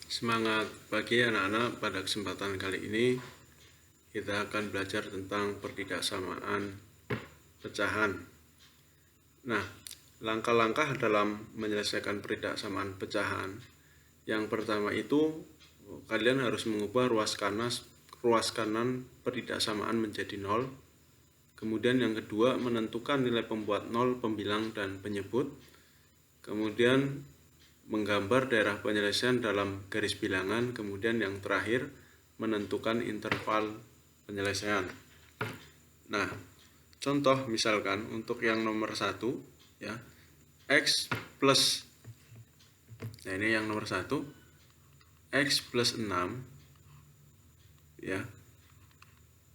Semangat pagi anak-anak, pada kesempatan kali ini kita akan belajar tentang pertidaksamaan pecahan. Nah, langkah-langkah dalam menyelesaikan pertidaksamaan pecahan. Yang pertama itu, kalian harus mengubah ruas kanan pertidaksamaan menjadi 0. Kemudian yang kedua, menentukan nilai pembuat 0, pembilang, dan penyebut. Kemudian menggambar daerah penyelesaian dalam garis bilangan. Kemudian yang terakhir, menentukan interval penyelesaian. Nah, contoh misalkan untuk yang nomor 1 ya, X plus, nah ini yang nomor 1, X plus 6 ya,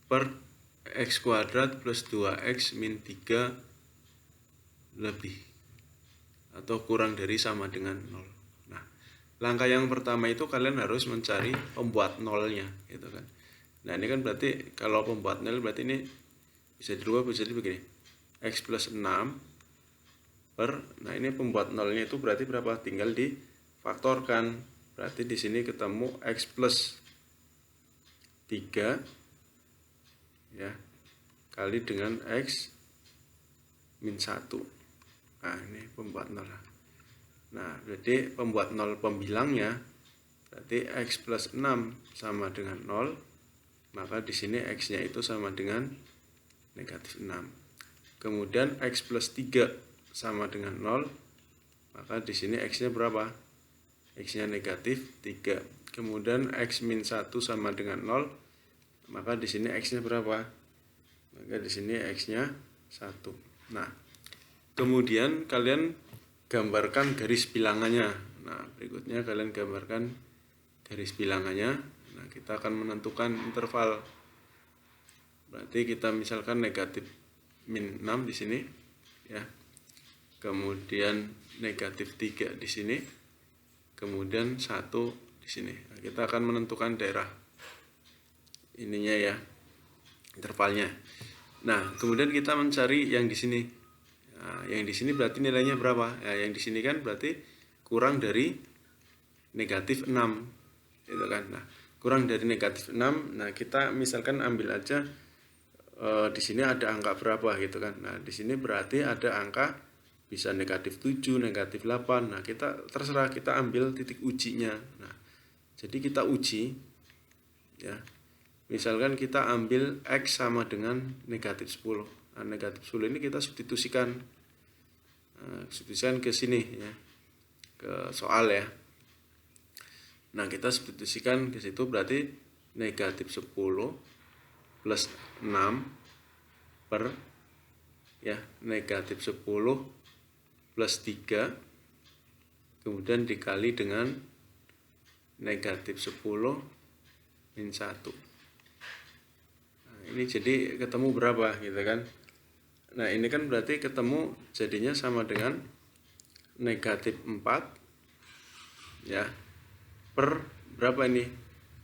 per X kuadrat plus 2X min 3 lebih atau kurang dari sama dengan 0. Nah, langkah yang pertama itu kalian harus mencari pembuat nolnya gitu kan. Nah, ini kan berarti kalau pembuat nol berarti ini bisa dirubah jadi begini. X plus 6 per, nah ini pembuat nolnya itu berarti berapa? Tinggal difaktorkan. Berarti di sini ketemu X plus 3 ya kali dengan X min 1. Nah, ini pembuat nol. Nah, berarti pembuat nol pembilangnya berarti X plus 6 sama dengan 0, maka di sini X-nya itu sama dengan negatif 6. Kemudian X plus 3 sama dengan 0, maka di sini X-nya berapa? X-nya negatif 3. Kemudian X min 1 sama dengan 0, maka di sini X-nya berapa? Maka di sini X-nya 1. Nah, kemudian kalian gambarkan garis bilangannya. Nah, berikutnya kalian gambarkan garis bilangannya. Nah, kita akan menentukan interval. Berarti kita misalkan negatif min 6 di sini ya. Kemudian negatif 3 di sini. Kemudian 1 di sini. Nah, kita akan menentukan daerah ininya ya, intervalnya. Nah, kemudian kita mencari yang di sini. Nah, yang di sini berarti nilainya berapa? Nah, yang di sini kan berarti kurang dari negatif 6 gitu kan. Nah, kurang dari negatif 6. Nah, kita misalkan ambil aja di sini ada angka berapa gitu kan. Nah, di sini berarti ada angka bisa negatif 7, negatif 8. Nah, kita terserah, kita ambil titik ujinya. Nah, jadi kita uji ya. Misalkan kita ambil X sama dengan negatif 10. Nah, negatif 10 ini kita substitusikan ke sini ya, ke soal ya. Nah, kita substitusikan ke situ, berarti negatif 10 plus 6 per ya, negatif 10 plus 3 kemudian dikali dengan negatif 10 min 1. Ini jadi ketemu berapa gitu kan. Nah, ini kan berarti ketemu jadinya sama dengan negatif 4 ya per berapa ini?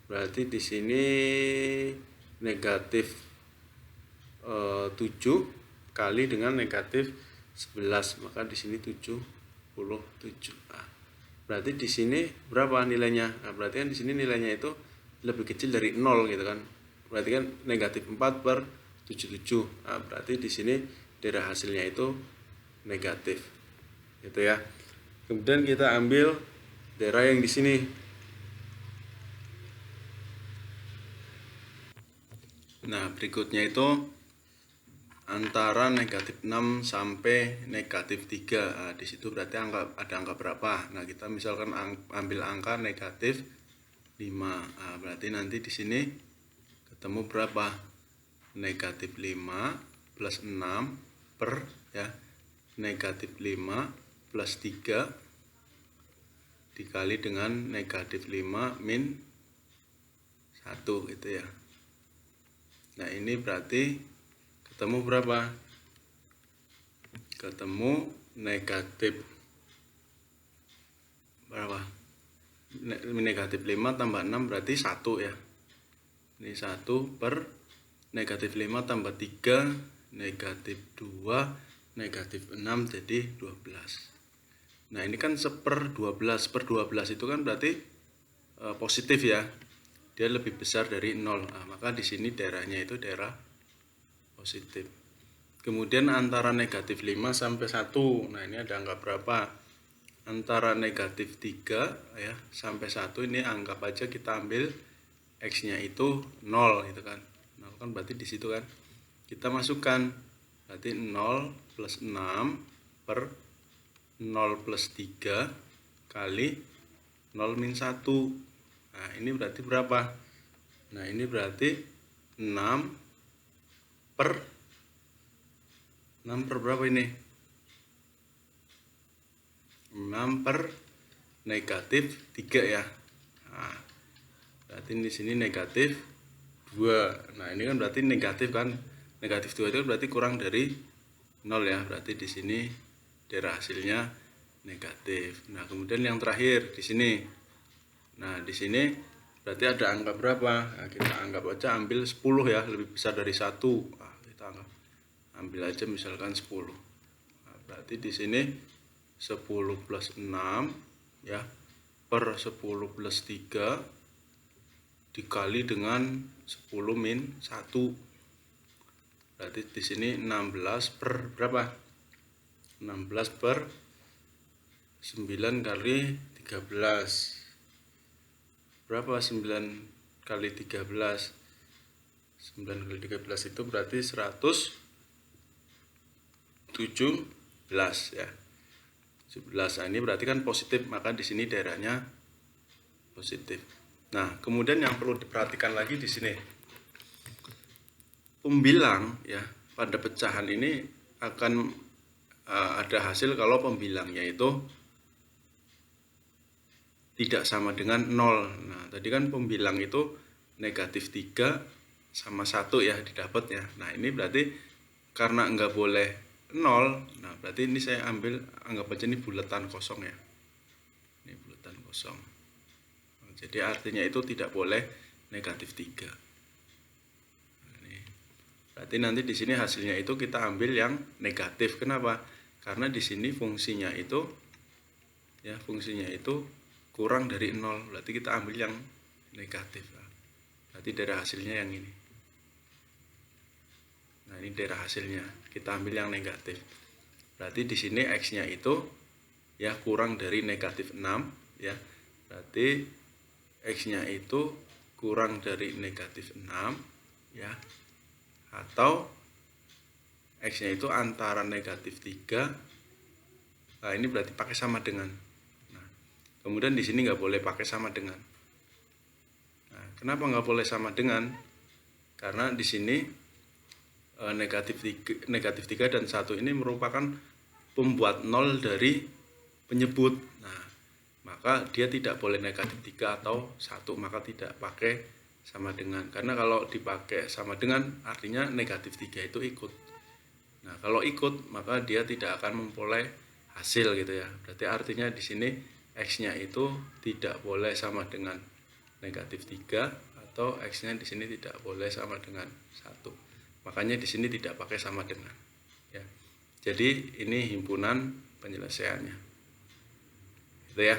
Berarti di sini negatif 7 kali dengan negatif 11, maka di sini 77. Nah, berarti di sini berapa nilainya? Nah, berarti kan di sini nilainya itu lebih kecil dari 0 gitu kan. Berarti kan negatif 4 per 77. Nah, berarti di sini daerah hasilnya itu negatif. Gitu ya. Kemudian kita ambil daerah yang di sini. Nah, berikutnya itu antara negatif 6 sampai negatif 3. Nah, di situ berarti ada angka berapa? Nah, kita misalkan ambil angka negatif 5. Nah, berarti nanti di sini ketemu berapa? Negatif 5 plus 6 per ya, negatif 5 plus 3 dikali dengan negatif 5 min 1 gitu ya. Nah, ini berarti ketemu berapa? Ketemu negatif berapa? Negatif 5 tambah 6 berarti 1 ya. Ini 1 per negatif 5 tambah 3 negatif 2 negatif 6 jadi 12. Nah, ini kan 1/12. 1/12 itu kan berarti positif ya, dia lebih besar dari 0. Nah, maka di sini daerahnya itu daerah positif. Kemudian antara negatif 5 sampai 1, nah ini ada angka berapa? Antara negatif 3 ya sampai 1, ini anggap aja kita ambil X-nya itu 0 gitu kan. 0 kan berarti di situ kan. Kita masukkan berarti 0 plus 6 per 0 plus 3 kali 0 min 1. Nah ini berarti berapa? Nah ini berarti 6 per berapa ini? 6 per negatif 3 ya. Nah, berarti di sini negatif 2. Nah ini kan berarti negatif kan. Negatif 2 itu berarti kurang dari 0 ya. Berarti di sini daerah hasilnya negatif. Nah kemudian yang terakhir di sini. Nah di sini berarti ada angka berapa? Nah, kita anggap aja ambil 10 ya, lebih besar dari 1. Nah, kita ambil aja misalkan 10. Nah, berarti di sini 10 plus 6 ya per 10 plus 3 dikali dengan 10 min 1. Berarti di sini 16 per berapa? 16 per 9 kali 13. Berapa 9 kali 13? 9 kali 13 itu berarti 117 ya. 17. Nah, ini berarti kan positif, maka di sini daerahnya positif. Nah, kemudian yang perlu diperhatikan lagi di sini. Pembilang ya pada pecahan ini akan ada hasil kalau pembilangnya itu tidak sama dengan 0. Nah, tadi kan pembilang itu negatif 3 sama 1 ya didapat ya. Nah, ini berarti karena enggak boleh 0, nah berarti ini saya ambil, anggap aja ini bulatan kosong ya. Ini bulatan kosong. Nah, jadi artinya itu tidak boleh negatif 3. Nah, ini. Berarti nanti di sini hasilnya itu kita ambil yang negatif. Kenapa? Karena di sini fungsinya itu ya, fungsinya itu kurang dari 0. Berarti kita ambil yang negatif. Berarti daerah hasilnya yang ini. Nah, ini daerah hasilnya. Kita ambil yang negatif. Berarti di sini X-nya itu ya kurang dari negatif 6 ya. Berarti X-nya itu kurang dari negatif 6 ya. Atau X-nya itu antara negatif 3. Nah, ini berarti pakai sama dengan. Nah, kemudian di sini nggak boleh pakai sama dengan. Nah, kenapa nggak boleh sama dengan? Karena di sini negatif 3 dan 1 ini merupakan pembuat 0 dari penyebut. Nah, maka dia tidak boleh negatif 3 atau 1, maka tidak pakai sama dengan. Karena kalau dipakai sama dengan artinya negatif 3 itu ikut. Nah, kalau ikut maka dia tidak akan memperoleh hasil gitu ya. Berarti artinya di sini X-nya itu tidak boleh sama dengan negatif 3 atau X-nya di sini tidak boleh sama dengan 1. Makanya di sini tidak pakai sama dengan ya. Jadi ini himpunan penyelesaiannya. Gitu ya.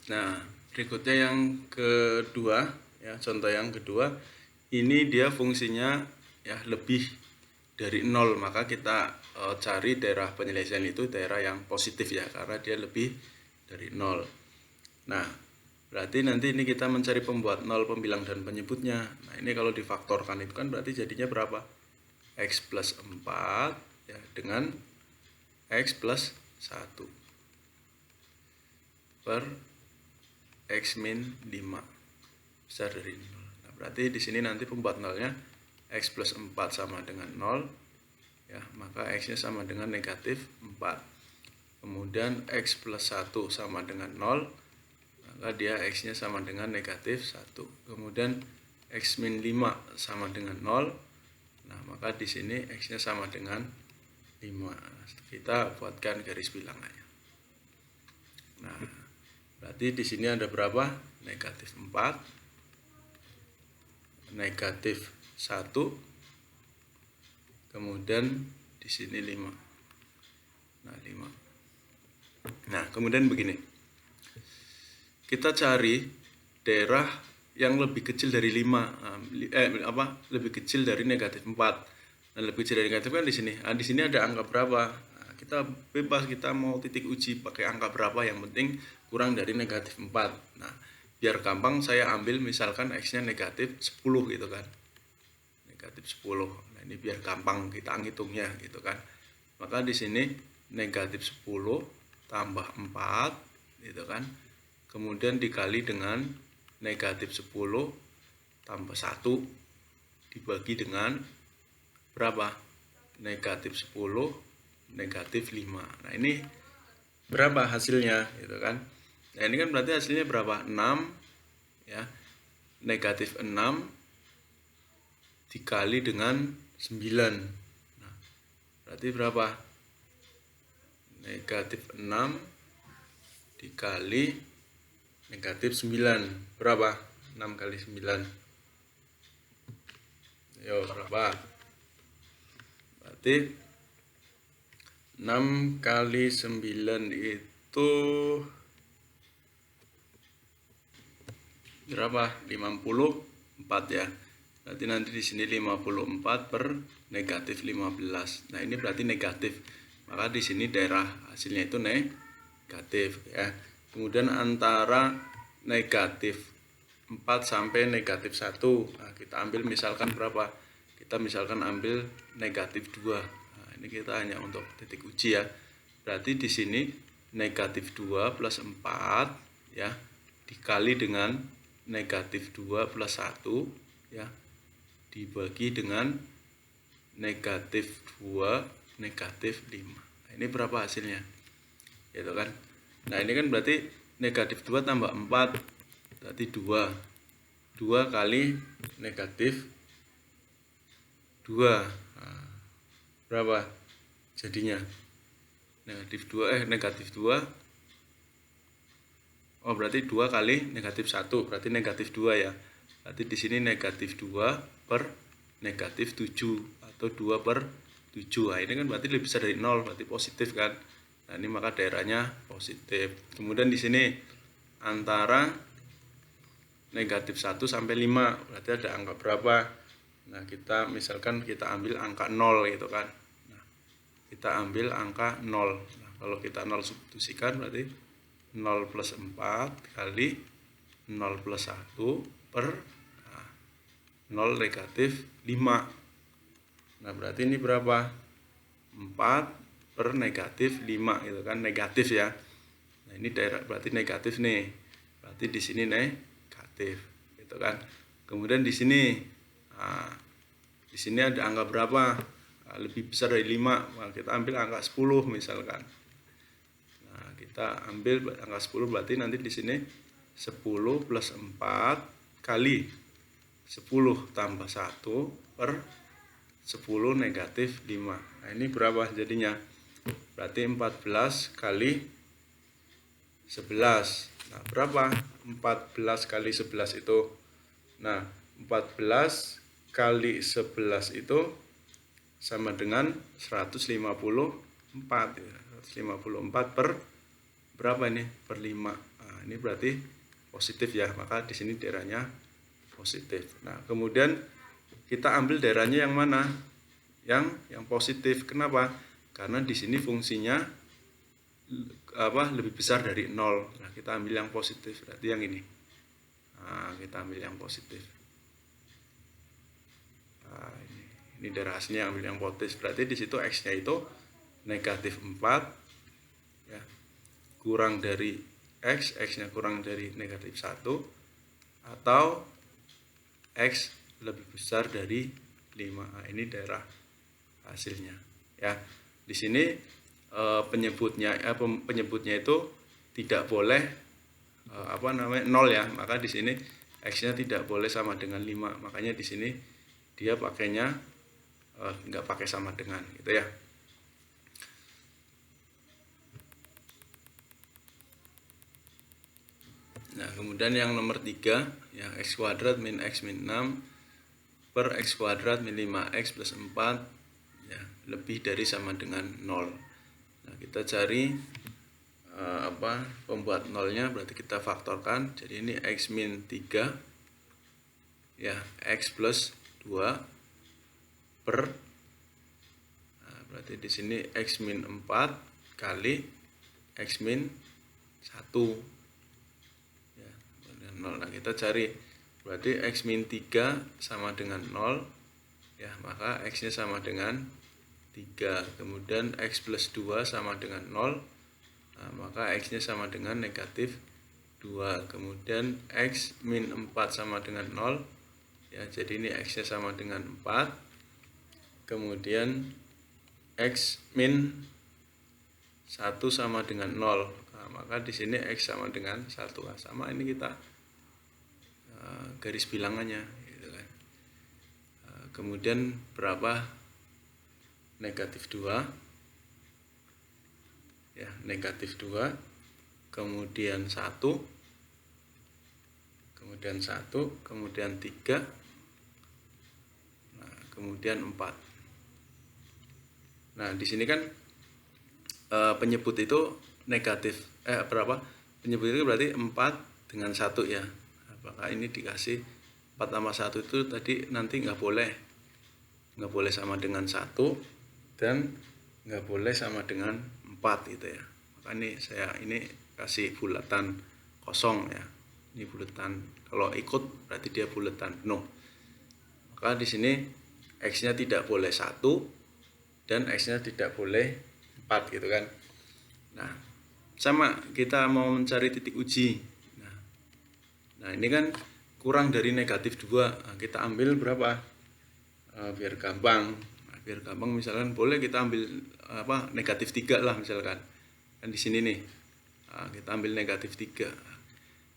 Nah, berikutnya yang kedua ya, contoh yang kedua ini dia fungsinya ya lebih dari 0, maka kita cari daerah penyelesaian itu daerah yang positif ya, karena dia lebih dari 0. Nah, berarti nanti ini kita mencari pembuat 0, pembilang dan penyebutnya. Nah, ini kalau difaktorkan itu kan berarti jadinya berapa? X plus 4 ya, dengan X plus 1 per X min 5 besar dari 0. Nah, berarti di sini nanti pembuat 0-nya X plus 4 sama dengan 0 ya, maka X-nya sama dengan negatif 4. Kemudian X plus 1 sama dengan 0, maka dia X-nya sama dengan negatif 1. Kemudian X min 5 sama dengan 0. Nah, maka di sini X-nya sama dengan 5. Kita buatkan garis bilangannya. Nah, berarti di sini ada berapa? Negatif 4, negatif 1, kemudian di sini 5. Nah, 5. Nah, kemudian begini. Kita cari daerah yang lebih kecil dari 5, lebih kecil dari negatif 4. Nah, lebih kecil dari negatif kan di sini. Nah, di sini ada angka berapa? Nah, kita bebas, kita mau titik uji pakai angka berapa, yang penting kurang dari negatif 4. Nah, biar gampang saya ambil misalkan X-nya negatif 10 gitu kan. Negatif 10. Nah, ini biar gampang kita ngitungnya gitu kan. Maka di sini negatif 10 tambah 4 gitu kan. Kemudian dikali dengan negatif 10 tambah 1 dibagi dengan berapa? Negatif 10 negatif 5. Nah, ini berapa hasilnya gitu kan. Nah, ini kan berarti hasilnya berapa? 6 ya. Negatif 6 dikali dengan 9. Nah, berarti berapa? Negatif 6 dikali negatif 9. Berapa? 6 kali 9. Yo, berapa? Berarti 6 kali 9 itu berapa? 54 ya. Berarti nanti di sini 54 per negatif 15. Nah, ini berarti negatif. Maka di sini daerah hasilnya itu negatif ya. Kemudian antara negatif 4 sampai negatif 1. Nah, kita ambil misalkan berapa? Kita misalkan ambil negatif 2. Nah, ini kita hanya untuk titik uji ya. Berarti di sini negatif 2 plus 4 ya dikali dengan negatif 2 plus 1 ya dibagi dengan negatif 2 negatif 5. Nah, ini berapa hasilnya? Gitu kan. Nah, ini kan berarti negatif 2 tambah 4 berarti 2. 2 kali negatif 2. Nah, berapa jadinya? Negatif 2. Oh, berarti 2 kali negatif 1. Berarti negatif 2 ya. Berarti di sini negatif 2 per negatif 7 atau 2 per 7. Nah, ini kan berarti lebih besar dari 0, berarti positif kan. Nah, ini maka daerahnya positif. Kemudian di sini antara negatif 1 sampai 5, berarti ada angka berapa? Nah, kita misalkan kita ambil angka 0 gitu kan. Nah, kita ambil angka 0. Nah, kalau kita 0 substitusikan berarti 0 plus 4 kali 0 plus 1 per 0 negatif 5. Nah, berarti ini berapa? 4 per negatif 5 gitu kan, negatif ya. Nah, ini daerah berarti negatif nih. Berarti di sini negatif gitu kan. Kemudian di sini di sini ada angka berapa? Lebih besar dari 5. Nah, kita ambil angka 10 misalkan. Nah, kita ambil angka 10 berarti nanti di sini 10 plus 4 kali 10 tambah 1 per 10 negatif 5. Nah, ini berapa jadinya? Berarti 14 kali 11. Nah, berapa 14 kali 11 itu? Nah, 14 kali 11 itu sama dengan 154 ya. 154 per berapa ini? Per 5. Nah, ini berarti positif ya. Maka di sini daerahnya positif. Nah, kemudian kita ambil daerahnya yang mana? Yang positif. Kenapa? Karena di sini fungsinya lebih besar dari 0. Nah, kita ambil yang positif, berarti yang ini. Nah, kita ambil yang positif. Nah, ini daerah hasilnya ambil yang positif. Berarti di situ X-nya itu negatif 4 ya. Kurang dari X-nya kurang dari negatif 1 atau X lebih besar dari 5. Nah, ini daerah hasilnya ya. Di sini penyebutnya itu tidak boleh 0 ya. Maka di sini X-nya tidak boleh sama dengan 5. Makanya di sini dia pakainya nggak pakai sama dengan gitu ya. Nah, kemudian yang nomor 3 ya, X kuadrat min X min 6 per X kuadrat min 5X plus 4 ya, lebih dari sama dengan 0. Nah, kita cari pembuat nolnya, berarti kita faktorkan. Jadi ini X min 3 ya, X plus 2 per, nah, berarti di sini X min 4 kali X min 1 ya, 0. Nah, kita cari berarti X min 3 sama dengan 0 ya, maka X nya sama dengan 3. Kemudian X plus 2 sama dengan 0, nah, maka X nya sama dengan negatif 2. Kemudian X min 4 sama dengan 0 ya, jadi ini X nya sama dengan 4. Kemudian X min 1 sama dengan 0, nah, maka di sini X sama dengan 1. Nah, sama ini kita garis bilangannya gitu kan. Kemudian berapa? Negatif 2 ya, negatif 2, kemudian 1, kemudian 1, kemudian 3, nah, kemudian 4. Nah, di sini kan penyebut itu negatif berapa? Penyebut itu berarti 4 dengan 1 ya. Apakah ini dikasih 4 tambah 1 itu tadi nanti nggak boleh sama dengan 1 dan nggak boleh sama dengan 4 gitu ya. Maka ini kasih bulatan kosong ya. Ini bulatan, kalau ikut berarti dia bulatan penuh. Maka di sini X-nya tidak boleh 1 dan X-nya tidak boleh 4 gitu kan. Nah, sama kita mau mencari titik uji. Nah, ini kan kurang dari negatif 2. Nah, kita ambil berapa? Biar gampang. Nah, biar gampang misalkan boleh kita ambil negatif 3 lah misalkan. Kan di sini nih. Nah, kita ambil negatif 3.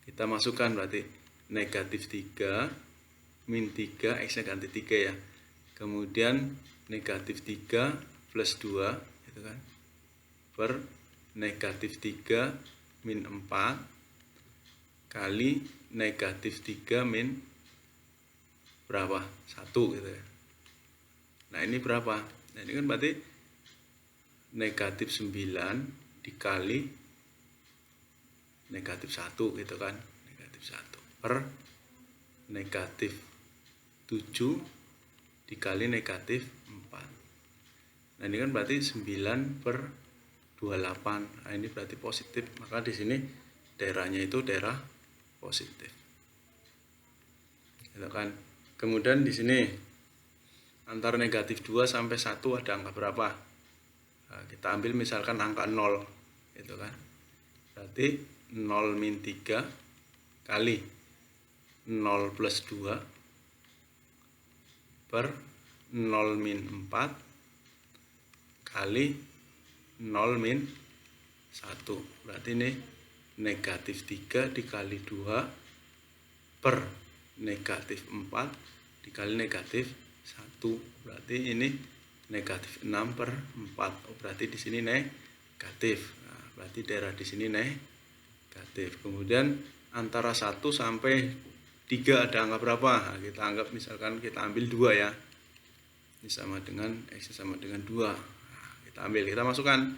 Kita masukkan berarti negatif 3 min 3, X-nya ganti 3 ya. Kemudian negatif 3 plus 2 gitu kan, per negatif 3 min 4 kali negatif 3 min berapa? 1 gitu ya. Nah, ini berapa? Nah, ini kan berarti negatif 9 dikali negatif 1 gitu kan. Negatif 1 per negatif 7 dikali negatif 4. Nah, ini kan berarti 9 per 28. Nah, ini berarti positif. Maka di sini daerahnya itu daerah positif. Gitu kan. Kemudian di sini antara negatif 2 sampai 1 ada angka berapa? Nah, kita ambil misalkan angka 0 gitu kan. Berarti 0 min 3 kali 0 plus 2 per 0 min 4 kali 0 min 1. Berarti ini negatif 3 dikali 2 per negatif 4 dikali negatif 1. Berarti ini negatif 6 per 4. Berarti di sini negatif. Nah, berarti daerah di sini negatif. Kemudian antara 1 sampai 3 ada angka berapa? Nah, kita anggap misalkan kita ambil 2 ya. Ini sama dengan X sama dengan 2. Nah, kita ambil, kita masukkan.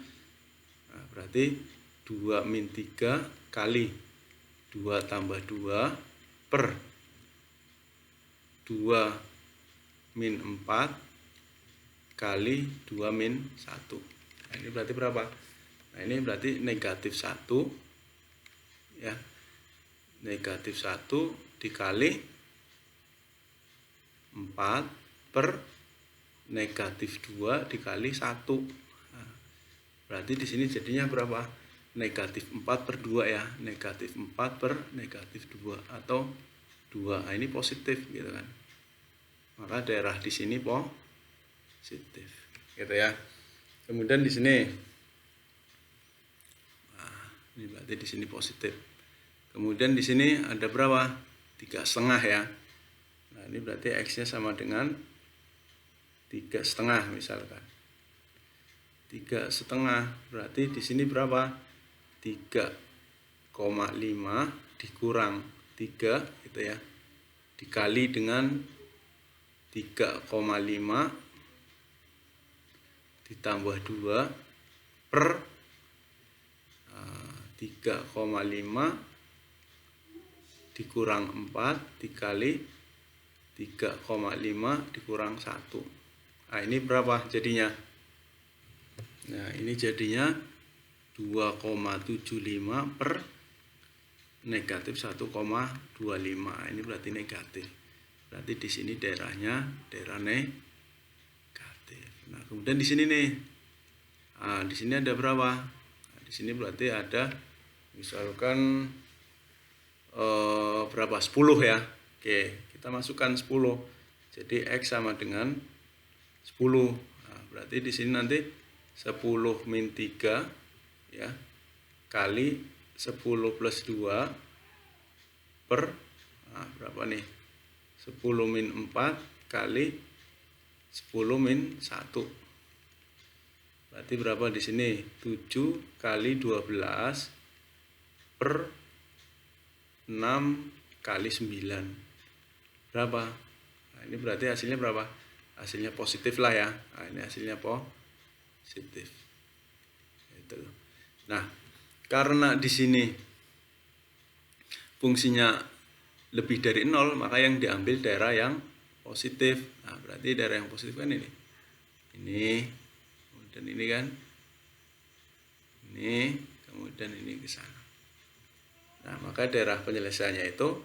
Nah, berarti 2 min 3 kali 2 tambah 2 per 2 min 4 kali 2 min 1. Nah, ini berarti berapa? Nah, ini berarti negatif 1 ya. Negatif 1 dikali 4 per negatif 2 dikali 1. Nah, berarti di sini jadinya berapa? Negatif 4 per 2 ya. Negatif 4 per negatif 2 atau 2. Nah, ini positif gitu kan. Maka daerah di sini positif gitu ya. Kemudian di sini, nah, ini berarti di sini positif. Kemudian di sini ada berapa? 3,5 ya. Nah, ini berarti X-nya sama dengan 3,5 misalkan. 3,5 berarti di sini berapa? 3,5 dikurang 3 gitu ya. Dikali dengan 3,5 ditambah 2 per 3,5 dikurang 4 dikali 3,5 dikurang 1. Nah, ini berapa jadinya? Nah, ini jadinya 2,75 per negatif 1,25. Ini berarti negatif. Berarti di sini daerahnya daerah negatif. Nah, kemudian di sini nih. Nah, di sini ada berapa? Nah, di sini berarti ada misalkan berapa? 10 ya. Oke, kita masukkan 10. Jadi X sama dengan 10. Nah, berarti di sini nanti 10 min 3 ya kali 10 plus 2 per berapa nih? 10 min 4 kali 10 min 1. Berarti berapa di sini? 7 kali 12 per 6 kali 9. Berapa? Nah, ini berarti hasilnya berapa? Hasilnya positif lah ya. Nah, ini hasilnya positif. Itu. Nah, karena di sini fungsinya lebih dari 0, maka yang diambil daerah yang positif. Nah, berarti daerah yang positif kan ini. Ini, kemudian ini kan. Ini, kemudian ini ke sana. Nah, maka daerah penyelesaiannya itu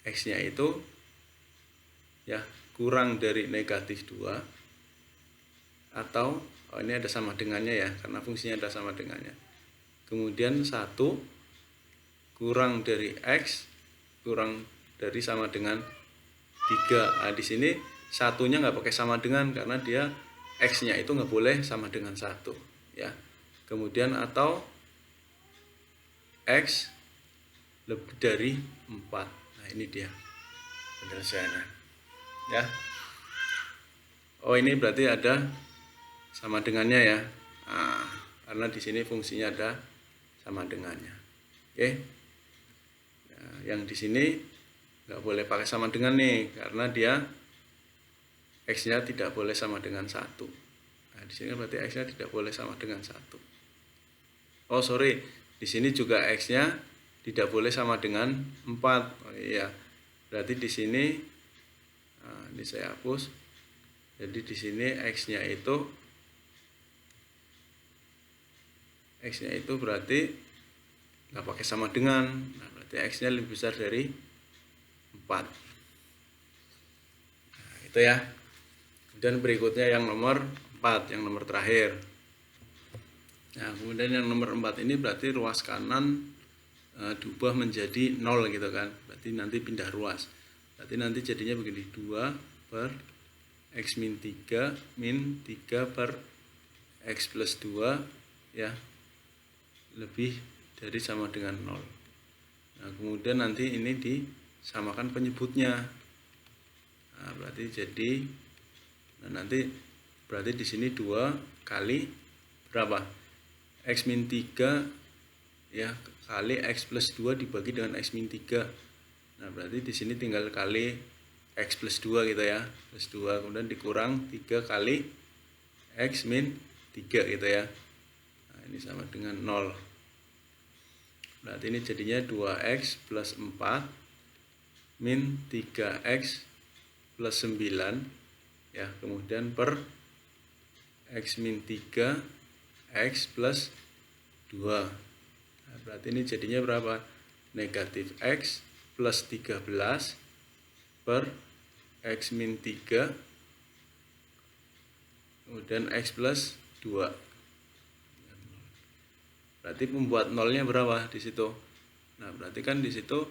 X-nya itu ya kurang dari negatif 2 atau ini ada sama dengannya ya, karena fungsinya ada sama dengannya. Kemudian 1 kurang dari X kurang dari sama dengan 3. Nah, di sini satunya nggak pakai sama dengan karena dia X-nya itu nggak boleh sama dengan 1 ya. Kemudian atau X lebih dari 4. Nah, ini dia penyelesaiannya ya. Oh, ini berarti ada sama dengannya ya. Nah, karena di sini fungsinya ada sama dengannya. Oke. Nah, yang di sini nggak boleh pakai sama dengan nih karena dia X-nya tidak boleh sama dengan 1. Nah, di sini berarti X-nya tidak boleh sama dengan 1. Oh, sorry. Di sini juga X-nya tidak boleh sama dengan 4. Oh iya. Berarti di sini ini saya hapus. Jadi di sini X-nya itu berarti nggak pakai sama dengan. Nah, berarti X-nya lebih besar dari 4. Nah, itu ya. Dan berikutnya yang nomor 4, yang nomor terakhir. Nah, kemudian yang nomor 4 ini berarti ruas kanan diubah menjadi 0 gitu kan. Berarti nanti pindah ruas. Berarti nanti jadinya begini, 2 per X min 3 min 3 per X plus 2 ya lebih dari sama dengan 0. Nah, kemudian nanti ini disamakan penyebutnya. Nah, berarti jadi nanti berarti di sini 2 kali berapa? X min 3 ya kali X plus 2 dibagi dengan X min 3. Nah, berarti di sini tinggal kali X plus 2 gitu ya. Plus 2 kemudian dikurang 3 kali X min 3 gitu ya. Nah, ini sama dengan 0. Berarti ini jadinya 2X plus 4 min 3X plus 9 ya. Kemudian per X min 3 X plus 2. Nah, berarti ini jadinya berapa? Negatif X plus 13 per X min 3 kemudian X plus 2. Berarti pembuat nolnya berapa di situ? Nah, berarti kan di situ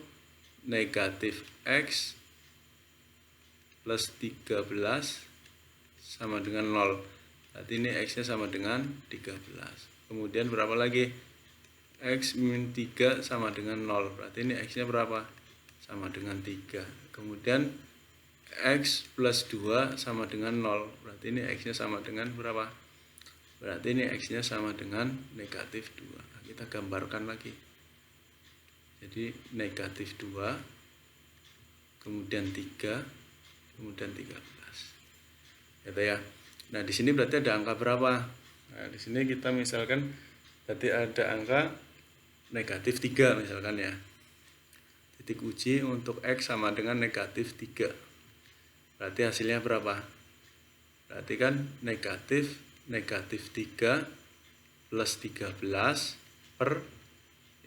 negatif X plus 13 sama dengan 0. Berarti ini X-nya sama dengan 13. Kemudian berapa lagi? X min 3 sama dengan 0. Berarti ini X-nya berapa? Sama dengan 3. Kemudian X plus 2 sama dengan 0. Berarti ini X-nya sama dengan berapa? Berarti ini X-nya sama dengan negatif 2. Nah, kita gambarkan lagi. Jadi negatif 2, kemudian 3, kemudian 13. Gitu ya. Nah, di sini berarti ada angka berapa? Nah, di sini kita misalkan berarti ada angka negatif 3 misalkan ya. Titik uji untuk X sama dengan negatif 3. Berarti hasilnya berapa? Berarti kan negatif 3 plus 13 per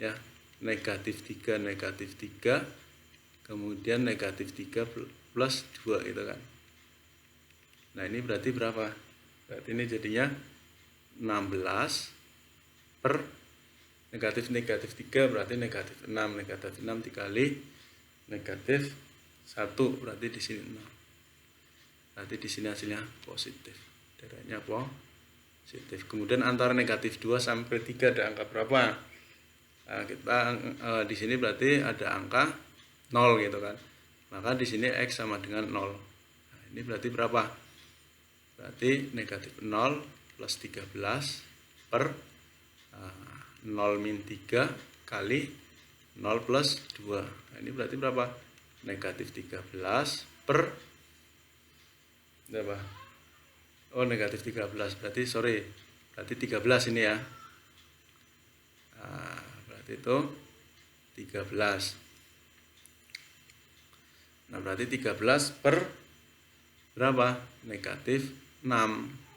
ya negatif 3 kemudian negatif 3 plus 2 gitu kan. Nah ini berarti berapa? Berarti ini jadinya 16 per negatif 3 berarti negatif 6. Negatif 6 dikali negatif 1 berarti di sini 6. Berarti di sini hasilnya positif. Darahnya positif. Kemudian antara negatif 2 sampai 3 ada angka berapa? Nah, kita di sini berarti ada angka 0 gitu kan. Maka di sini X sama dengan 0. Nah, ini berarti berapa? Berarti negatif 0 plus 13 per 0 min 3 kali 0 plus 2. Nah, ini berarti berapa? Negatif 13 per berapa? Oh, negatif 13. Berarti berarti 13 ini ya. Nah, berarti itu 13. Nah, berarti 13 per berapa? Negatif 6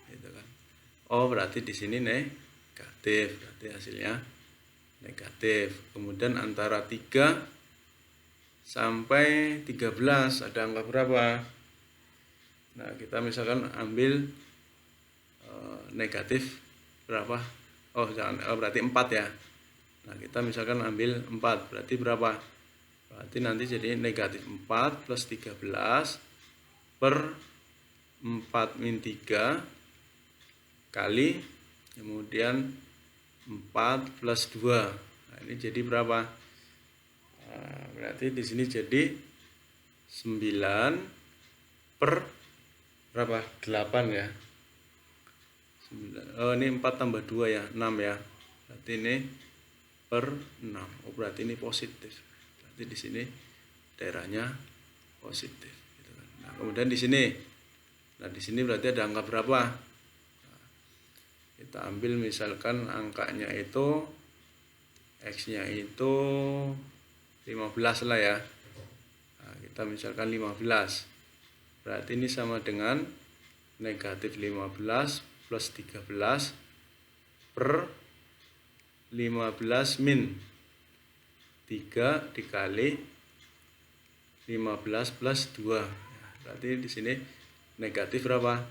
gitu kan. Oh, berarti di sini negatif. Berarti hasilnya negatif. Kemudian antara 3 sampai 13 ada angka berapa? Nah, kita misalkan ambil negatif berapa? Oh, berarti 4 ya. Nah, kita misalkan ambil 4, berarti berapa? Berarti nanti jadi negatif 4 plus 13 per 4 min 3 kali kemudian 4 plus 2. Nah, ini jadi berapa? Nah, berarti di sini jadi 9 per berapa? 8 ya. 9. Oh, ini 4 tambah 2 ya, 6 ya. Berarti ini per 6. Oh, berarti ini positif. Berarti di sini daerahnya positif gitu kan. Nah, kemudian di sini. Nah, di sini berarti ada angka berapa? Nah, kita ambil misalkan angkanya itu X-nya itu 15 lah ya. Nah, kita misalkan 15. Berarti ini sama dengan negatif 15 plus 13 per 15 min 3 dikali 15 plus 2. Berarti di sini negatif berapa?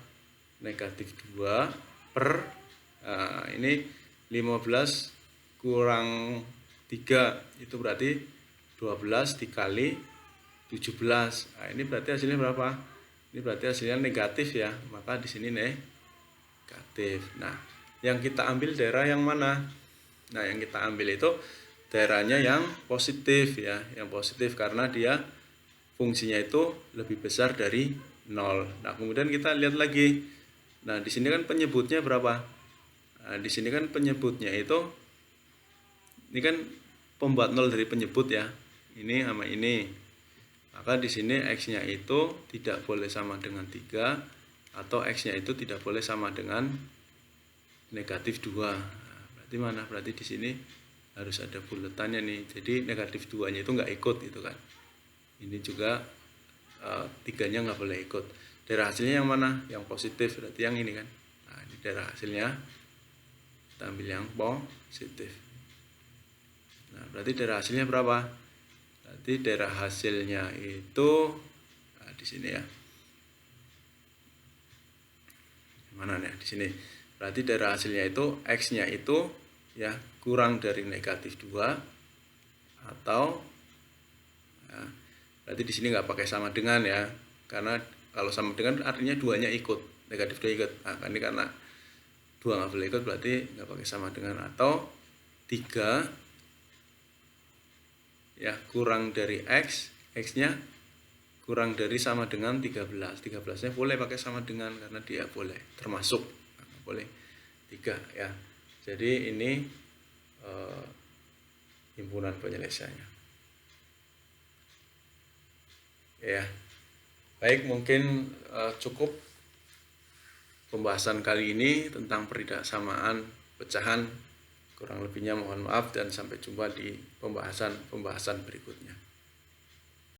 Negatif 2 per ini 15 kurang 3 itu berarti 12 dikali 17. Nah, ini berarti hasilnya berapa? Ini berarti hasilnya negatif ya. Maka di sini negatif. Nah, yang kita ambil daerah yang mana? Nah, yang kita ambil itu daerahnya yang positif ya, yang positif karena dia fungsinya itu lebih besar dari 0. Nah, kemudian kita lihat lagi. Nah, di sini kan penyebutnya berapa? Nah, di sini kan penyebutnya itu ini kan pembuat 0 dari penyebut ya. Ini sama ini. Maka di sini X-nya itu tidak boleh sama dengan 3 atau X-nya itu tidak boleh sama dengan negatif 2. Nah, berarti mana? Berarti di sini harus ada buletannya nih. Jadi negatif 2-nya itu nggak ikut gitu kan. Ini juga 3-nya nggak boleh ikut. Daerah hasilnya yang mana? Yang positif, berarti yang ini kan. Nah, ini daerah hasilnya. Kita ambil yang positif. Nah, berarti daerah hasilnya berapa? Berarti daerah hasilnya itu di sini ya. Mana nih? Di sini. Berarti daerah hasilnya itu X-nya itu ya kurang dari negatif 2 atau ya, berarti di sini nggak pakai sama dengan ya. Karena kalau sama dengan artinya 2-nya ikut, negatif 2 ikut. Nah, ini karena 2 nggak boleh ikut berarti nggak pakai sama dengan atau 3 ya kurang dari X, X-nya kurang dari sama dengan 13. 13-nya boleh pakai sama dengan karena dia boleh termasuk boleh 3 ya. Jadi ini himpunan penyelesaiannya. Ya. Baik, mungkin cukup pembahasan kali ini tentang peridaksamaan pecahan Kurang lebihnya mohon maaf dan sampai jumpa di pembahasan berikutnya.